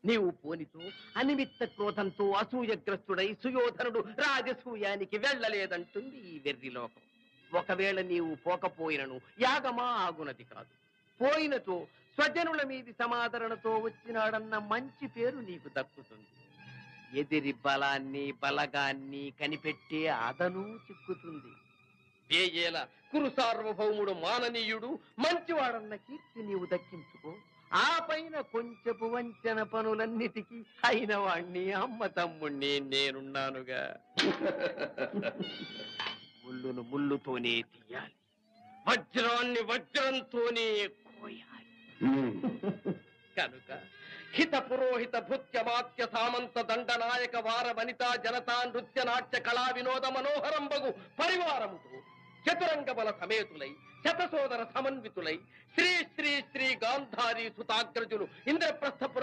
నీవు పోనితో అనిమిత్త క్రోధంతో అసూయగ్రస్తుడై సుయోధనుడు రాజసూయానికి వెళ్ళలేదంటుంది ఈ వెర్రి లోకం. ఒకవేళ నీవు పోకపోయినను యాగమా ఆగునది కాదు. పోయినతో స్వజనుల మీది సమాదరణతో వచ్చినాడన్న మంచి పేరు నీకు దక్కుతుంది. ఎదిరి బలాన్ని బలగాన్ని కనిపెట్టే అదను చిక్కుతుంది. వేయేల కురు సార్వభౌముడు మాననీయుడు మంచివాడన్న కీర్తి నీవు దక్కించుకో. ఆ పైన కొంచెపు వంచన పనులన్నిటికీ అయిన వాణ్ణి అమ్మ తమ్ముణ్ణి నేనున్నానుగా. ముళ్ళును ముళ్ళుతోనే తీయాలి, వజ్రాన్ని వజ్రంతోనే కోయాలి. కనుక హిత పురోహిత భృత్య మాత్య సామంత దండనాయక వార వనితా జనతా నృత్య నాట్య కళా వినోద మనోహరంబగు పరివారముతో చతురంగ బల సమేతులై శతసోదర సమన్వితులై శ్రీ శ్రీ శ్రీ గాంధారీ సుతాగ్రజులు ఇంద్రప్రస్థ